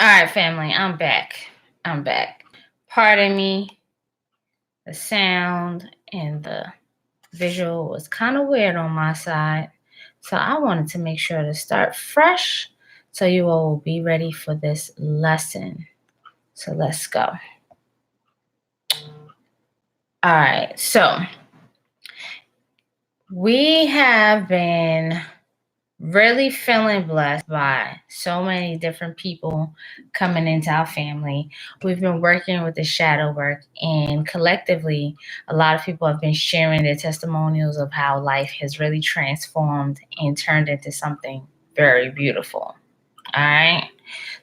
All right, family, I'm back. I'm back. Pardon me, the sound and the visual was kind of weird on my side. So I wanted to make sure to start fresh so you all will be ready for this lesson. So let's go. All right, so we have been really feeling blessed by so many different people coming into our family. We've been working with the shadow work, and collectively, a lot of people have been sharing their testimonials of how life has really transformed and turned into something very beautiful. All right.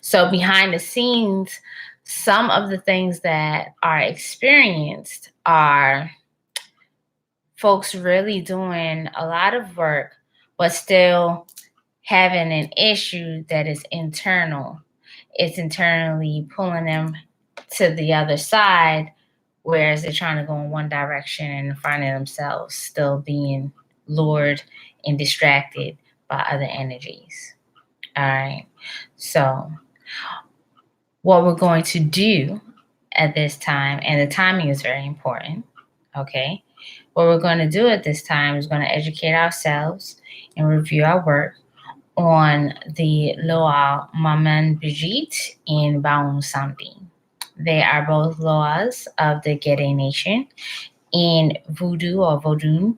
So, behind the scenes, some of the things that are experienced are folks really doing a lot of work, but still having an issue that is internal. It's internally pulling them to the other side, whereas they're trying to go in one direction and finding themselves still being lured and distracted by other energies. All right. So, what we're going to do at this time, and the timing is very important, okay? What we're going to do at this time is going to educate ourselves and review our work on the Loa Maman Brigitte and Samedi. They are both Loas of the Gede Nation. In Voodoo or Vodun,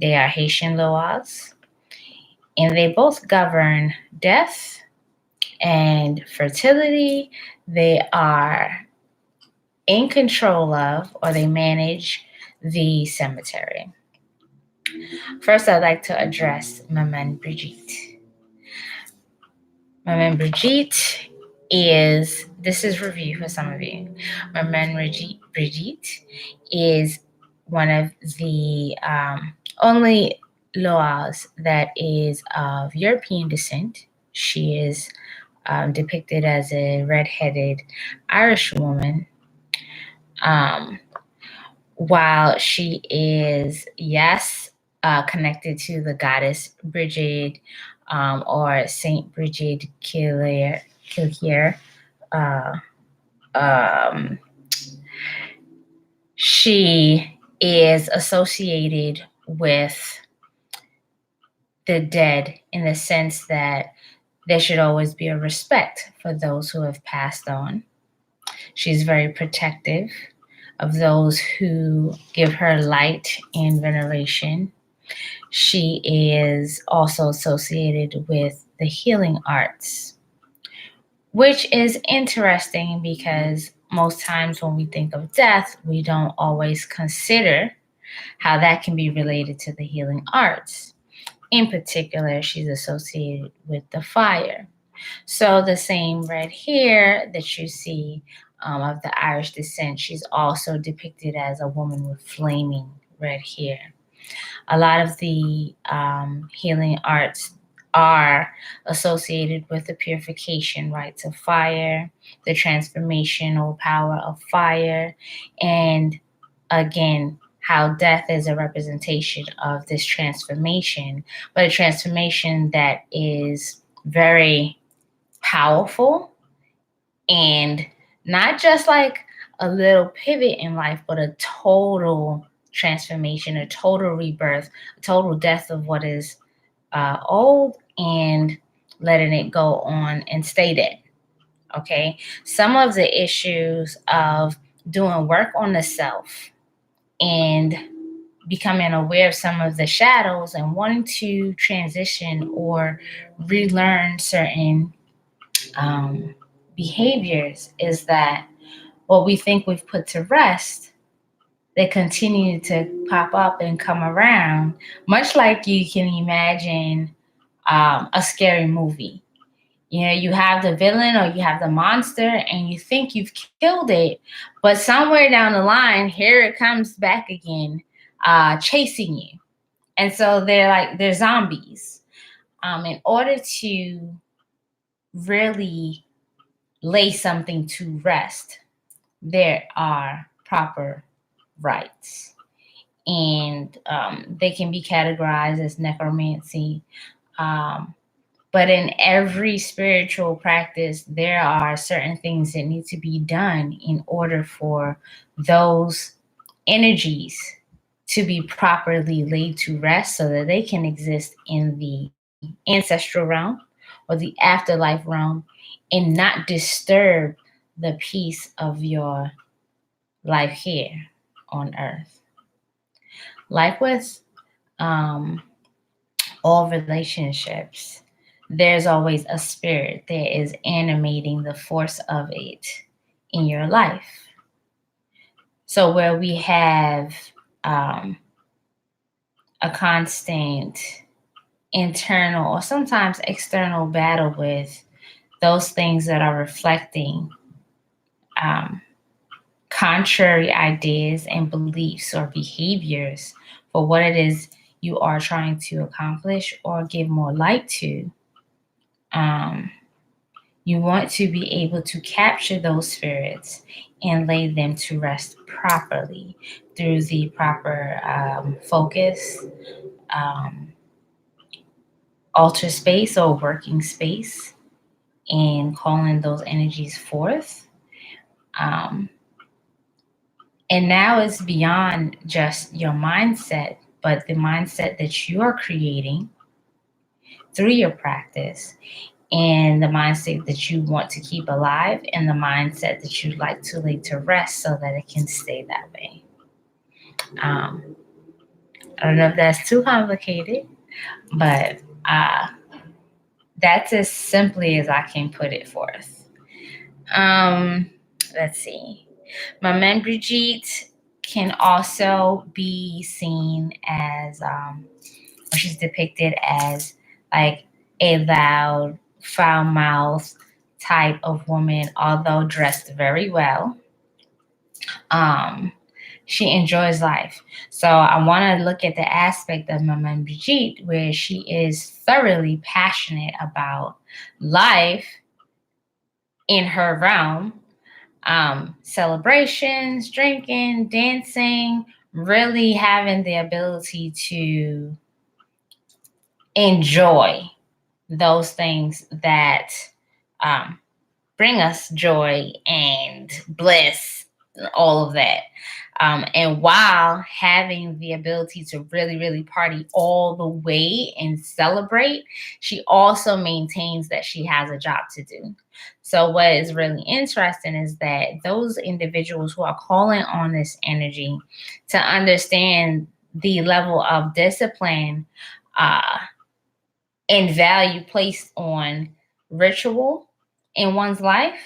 they are Haitian Loas, and they both govern death and fertility. They are in control of, or they manage the cemetery. First, I'd like to address Maman Brigitte. Maman Brigitte this is review for some of you. Maman Brigitte is one of the only Loas that is of European descent. She is depicted as a red-headed Irish woman. While she is, yes, connected to the goddess Brigid or Saint Brigid Killier, uh, um, she is associated with the dead in the sense that there should always be a respect for those who have passed on. She's very protective of those who give her light and veneration. She is also associated with the healing arts, which is interesting because most times when we think of death, we don't always consider how that can be related to the healing arts. In particular, she's associated with the fire. So the same red hair that you see of the Irish descent, she's also depicted as a woman with flaming red hair. A lot of the healing arts are associated with the purification rites of fire, the transformational power of fire, and again, how death is a representation of this transformation, but a transformation that is very powerful and not just like a little pivot in life, but a total transformation, a total rebirth, a total death of what is old and letting it go on and stay dead. Okay. Some of the issues of doing work on the self and becoming aware of some of the shadows and wanting to transition or relearn certain behaviors is that what we think we've put to rest, they continue to pop up and come around, much like you can imagine a scary movie. You know, you have the villain or you have the monster and you think you've killed it, but somewhere down the line, here it comes back again, chasing you. And so they're zombies. In order to really lay something to rest, there are proper rites. And they can be categorized as necromancy, um, But in every spiritual practice, there are certain things that need to be done in order for those energies to be properly laid to rest so that they can exist in the ancestral realm or the afterlife realm and not disturb the peace of your life here on earth. Like with um, all relationships, there's always a spirit that is animating the force of it in your life. So, where we have um, a constant internal or sometimes external battle with those things that are reflecting um, contrary ideas and beliefs or behaviors for what it is you are trying to accomplish or give more light to. Um, you want to be able to capture those spirits and lay them to rest properly through the proper focus, um, alter space or working space, and calling those energies forth. Um, and now it's beyond just your mindset, but the mindset that you are creating through your practice, and the mindset that you want to keep alive, and the mindset that you'd like to lay to rest so that it can stay that way. Um, I don't know if that's too complicated, but uh, that's as simply as I can put it forth. Um, let's see. Man Brigitte can also be seen as, or she's depicted as like a loud, foul mouthed type of woman, although dressed very well. Um, she enjoys life. So I want to look at the aspect of Maman Brigitte where she is thoroughly passionate about life in her realm, celebrations, drinking, dancing, really having the ability to enjoy those things that um, bring us joy and bliss, all of that. And while having the ability to really, really party all the way and celebrate, she also maintains that she has a job to do. So, what is really interesting is that those individuals who are calling on this energy to understand the level of discipline uh, and value placed on ritual in one's life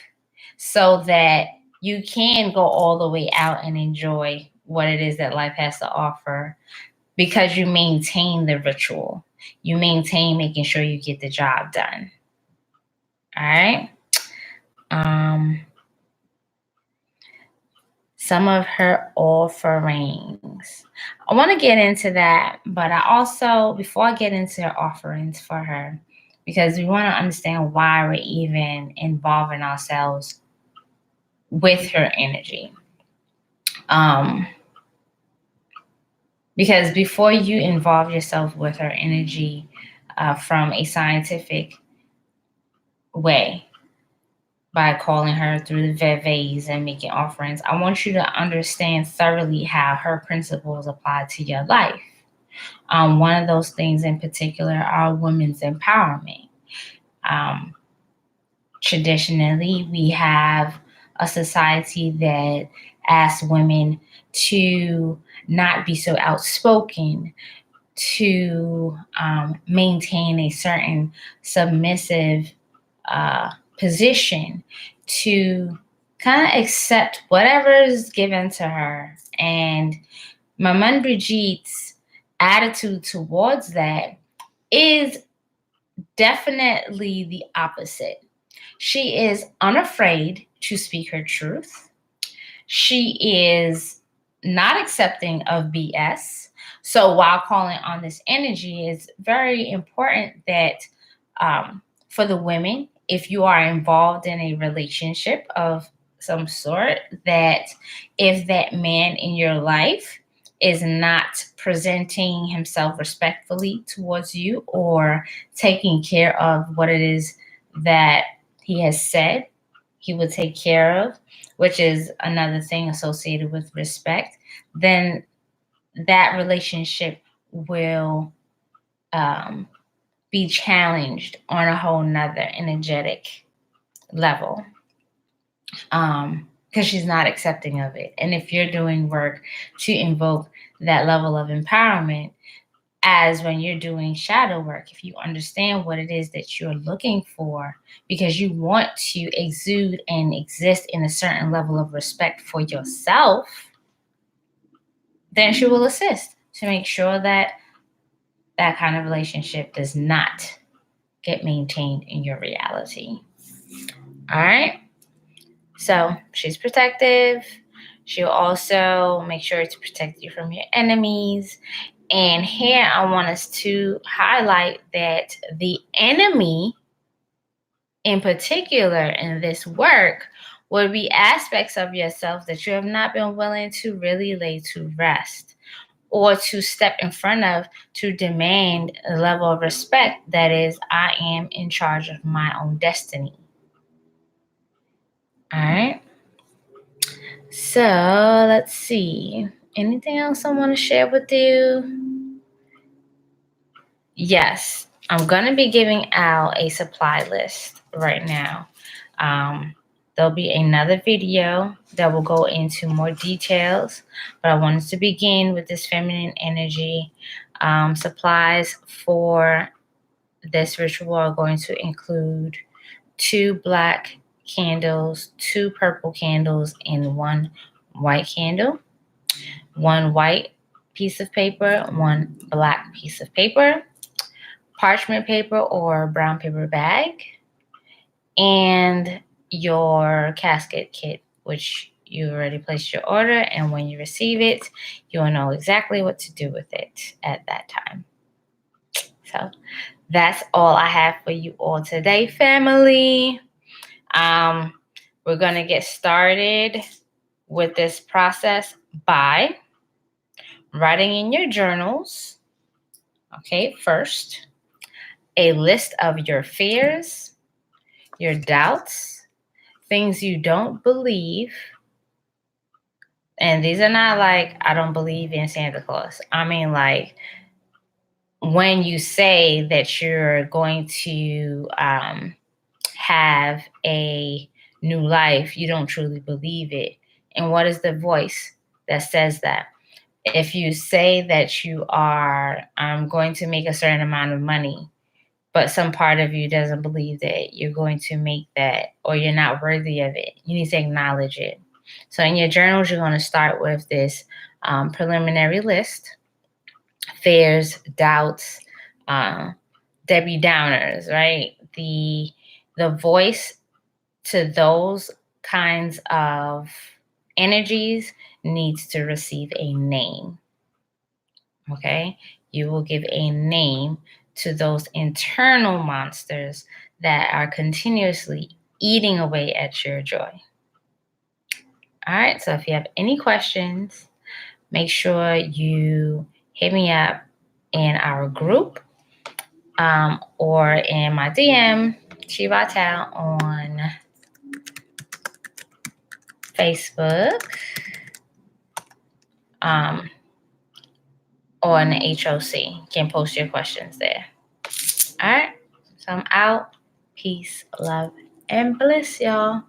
so that you can go all the way out and enjoy what it is that life has to offer because you maintain the ritual. You maintain making sure you get the job done. All right. Um, some of her offerings. I want to get into that, but I also, before I get into her offerings for her, because we want to understand why we're even involving ourselves with her energy. Um, because before you involve yourself with her energy from a scientific way, by calling her through the veves and making offerings, I want you to understand thoroughly how her principles apply to your life. One of those things in particular are women's empowerment. Um, Traditionally, we have a society that asks women to not be so outspoken, to maintain a certain submissive position, to kind of accept whatever is given to her. And Maman Brigitte's attitude towards that is definitely the opposite. She is unafraid to speak her truth. She is not accepting of BS. So while calling on this energy, it's very important that for the women, if you are involved in a relationship of some sort, that if that man in your life is not presenting himself respectfully towards you or taking care of what it is that he has said he would take care of, which is another thing associated with respect, then that relationship will be challenged on a whole nother energetic level, because she's not accepting of it. And if you're doing work to invoke that level of empowerment, as when you're doing shadow work, if you understand what it is that you're looking for, because you want to exude and exist in a certain level of respect for yourself, then she will assist to make sure that that kind of relationship does not get maintained in your reality. All right. So she's protective. She'll also make sure to protect you from your enemies. And here I want us to highlight that the enemy in particular in this work would be aspects of yourself that you have not been willing to really lay to rest or to step in front of to demand a level of respect that is, I am in charge of my own destiny. All right. So let's see. Anything else I want to share with you? Yes, I'm going to be giving out a supply list right now. There'll be another video that will go into more details, but I wanted to begin with this feminine energy. Supplies for this ritual are going to include 2 black candles, 2 purple candles, and 1 white candle, 1 white piece of paper, 1 black piece of paper, parchment paper or brown paper bag, and your casket kit, which you already placed your order, and when you receive it, you'll know exactly what to do with it at that time. So that's all I have for you all today, family. We're going to get started with this process by writing in your journals, okay, first, a list of your fears, your doubts, things you don't believe. And these are not like, I don't believe in Santa Claus. I mean, like, when you say that you're going to have a new life, you don't truly believe it. And what is the voice that says that? If you say that you are going to make a certain amount of money, but some part of you doesn't believe that you're going to make that or you're not worthy of it, you need to acknowledge it. So in your journals, you're going to start with this preliminary list: fears, doubts, Debbie Downers, right? The voice to those kinds of energies needs to receive a name. Okay? You will give a name to those internal monsters that are continuously eating away at your joy. All right, so if you have any questions, make sure you hit me up in our group or in my DM, Chivatel, on Facebook or in the HOC. You can post your questions there. All right, so I'm out. Peace, love, and bliss, y'all.